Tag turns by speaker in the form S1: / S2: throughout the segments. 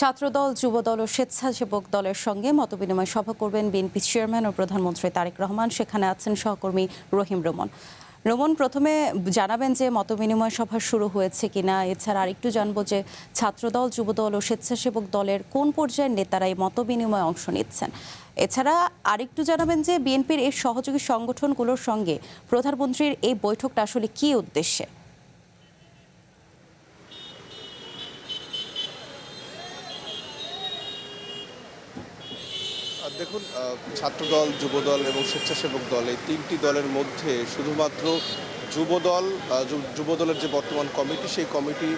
S1: ছাত্রদল, যুবদল ও স্বেচ্ছাসেবক দলের সঙ্গে মতবিনিময় সভা করবেন বিএনপি চেয়ারম্যান ও প্রধানমন্ত্রী তারেক রহমান। সেখানে আছেন সহকর্মী রহিম রোমন। রোমন, প্রথমে জানাবেন যে মতবিনিময় সভা শুরু হয়েছে কিনা, এছাড়া আরেকটু জানবো যে ছাত্রদল, যুবদল ও স্বেচ্ছাসেবক দলের কোন পর্যায়ের নেতারা এই মতবিনিময়ে অংশ নিচ্ছেন। এছাড়া আরেকটু জানাবেন যে বিএনপির এই সহযোগী সংগঠনগুলোর সঙ্গে প্রধানমন্ত্রীর এই বৈঠকটা আসলে কী উদ্দেশ্যে।
S2: দেখুন, ছাত্রদল, যুবদল এবং স্বেচ্ছাসেবক দল এই তিনটি দলের মধ্যে শুধুমাত্র যুবদলের যে বর্তমান কমিটি, সেই কমিটি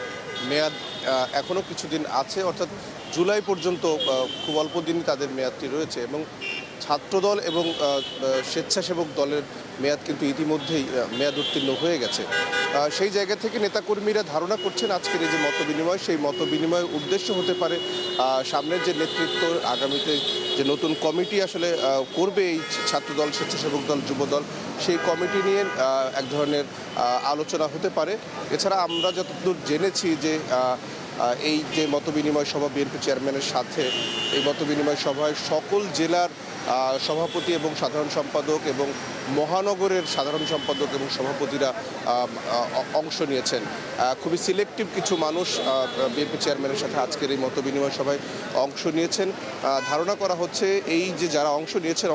S2: মেয়াদ এখনও কিছুদিন আছে, অর্থাৎ জুলাই পর্যন্ত খুব অল্প দিনই তাদের মেয়াদটি রয়েছে। এবং ছাত্রদল এবং স্বেচ্ছাসেবক দলের মেয়াদ কিন্তু ইতিমধ্যেই মেয়াদ উত্তীর্ণ হয়ে গেছে। সেই জায়গা থেকে নেতাকর্মীরা ধারণা করছেন আজকের এই যে মতবিনিময়, সেই মতবিনিময়ের উদ্দেশ্য হতে পারে সামনের যে নেতৃত্ব, আগামীতে যে নতুন কমিটি আসলে করবে এই ছাত্রদল, স্বেচ্ছাসেবক দল, যুবদল, সেই কমিটি নিয়ে এক ধরনের আলোচনা হতে পারে। এছাড়া আমরা যতদূর জেনেছি যে এই যে মতবিনিময় সভা বিএনপি চেয়ারম্যানের সাথে, এই মতবিনিময় সভায় সকল জেলার সভাপতি এবং সাধারণ সম্পাদক এবং মহানগরের সাধারণ সম্পাদক এবং সভাপতিরা অংশ নিয়েছেন। খুবই সিলেক্টিভ কিছু মানুষ বিএনপি চেয়ারম্যানের সাথে আজকের এই মতবিনিময় সভায় অংশ নিয়েছেন। ধারণা করা হচ্ছে এই যে যারা অংশ নিয়েছেন,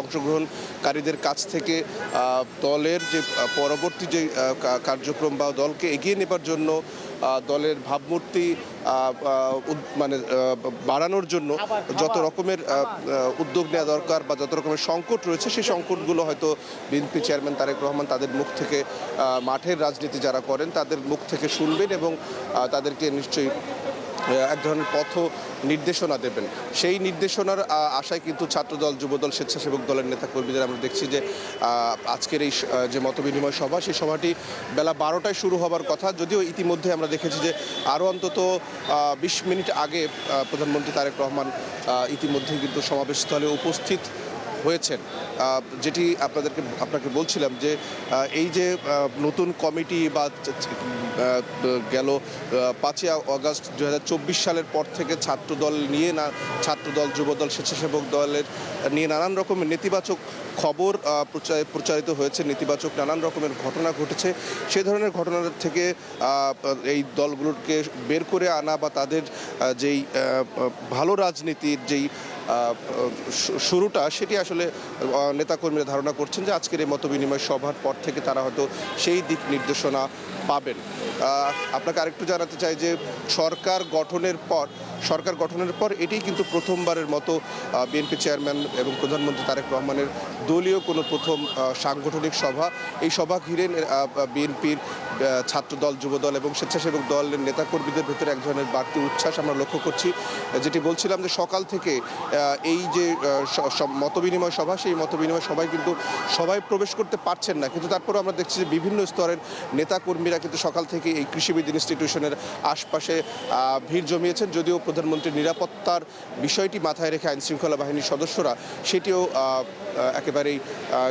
S2: অংশগ্রহণকারীদের কাছ থেকে দলের যে পরবর্তী যে কার্যক্রম বা দলকে এগিয়ে নেবার জন্য, দলের ভাবমূর্তি মানে বাড়ানোর জন্য যত রকমের উদ্যোগ নেওয়া দরকার বা যত রকমের সংকট রয়েছে, সেই সংকটগুলো হয়তো বিএনপি চেয়ারম্যান তারেক রহমান তাদের মুখ থেকে, মাঠের রাজনীতি যারা করেন তাদের মুখ থেকে শুনবেন এবং তাদেরকে নিশ্চয়ই এক ধরনের পথ নির্দেশনা দেবেন। সেই নির্দেশনার আশায় কিন্তু ছাত্রদল, যুবদল, স্বেচ্ছাসেবক দলের নেতাকর্মীদের আমরা দেখছি যে আজকের এই যে মতবিনিময় সভা, সেই সভাটি বেলা 12টায় শুরু হবার কথা। যদিও ইতিমধ্যে আমরা দেখেছি যে আরও অন্তত 20 মিনিট আগে প্রধানমন্ত্রী তারেক রহমান ইতিমধ্যেই কিন্তু সমাবেশস্থলে উপস্থিত হয়েছেন। যেটি আপনাকে বলছিলাম যে এই যে নতুন কমিটি বা গেল 5ই আগস্ট 2024 সালের পর থেকে ছাত্রদল, যুবদল, স্বেচ্ছাসেবক দলের নিয়ে নানান রকমের নেতিবাচক খবর প্রচারিত হয়েছে, নেতিবাচক নানান রকমের ঘটনা ঘটেছে। সেই ধরনের ঘটনার থেকে এই দলগুলোকে বের করে আনা বা তাদের যেই ভালো রাজনীতির যেই শুরুটা, সেটি আসলে নেতাকর্মীরা ধারণা করছেন যে আজকের এই মতবিনিময় সভার পর থেকে তারা হয়তো সেই দিক নির্দেশনা পাবেন। আপনাকে আরেকটু জানাতে চাই যে সরকার গঠনের পর এটাই কিন্তু প্রথমবারের মতো বিএনপি চেয়ারম্যান এবং প্রধানমন্ত্রী তারেক রহমানের দলীয় কোনো প্রথম সাংগঠনিক সভা। এই সভা ঘিরে বিএনপির ছাত্রদল, যুবদল এবং স্বেচ্ছাসেবক দলের নেতাকর্মীদের ভেতরে এক ধরনের বাড়তি উচ্ছ্বাস আমরা লক্ষ্য করছি। যেটি বলছিলাম যে সকাল থেকে এই যে মতবিনিময় সভা, সেই মতবিনিময় সভায় কিন্তু সবাই প্রবেশ করতে পারছেন না, কিন্তু তারপরেও আমরা দেখছি যে বিভিন্ন স্তরের নেতাকর্মীরা কিন্তু সকাল থেকে এই কৃষিবিদ ইনস্টিটিউশনের আশপাশে ভিড় জমিয়েছেন। যদিও প্রধানমন্ত্রীর নিরাপত্তার বিষয়টি মাথায় রেখে আইনশৃঙ্খলা বাহিনীর সদস্যরা সেটিও একেবারেই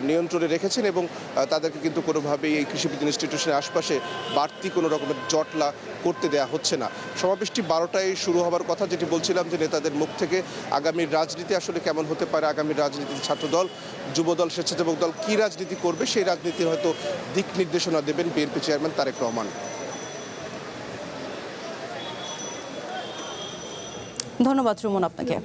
S2: নিয়ন্ত্রণে রেখেছেন এবং তাদেরকে কিন্তু কোনোভাবেই এই কৃষিবিদ ইনস্টিটিউশনের আশপাশে বাড়তি কোনো রকমের জটলা করতে দেওয়া হচ্ছে না। সমাবেশটি 12টায় শুরু হবার কথা। যেটি বলছিলাম যে নেতাদের মুখ থেকে আগামীর রাজনীতি আসলে কেমন হতে পারে, আগামীর রাজনীতি ছাত্রদল, যুবদল, স্বেচ্ছাসেবক দল কী রাজনীতি করবে, সেই রাজনীতির হয়তো দিক নির্দেশনা দেবেন বিএনপি চেয়ারম্যান তারেক রহমান।
S1: ধন্যবাদ রুমন আপনাকে।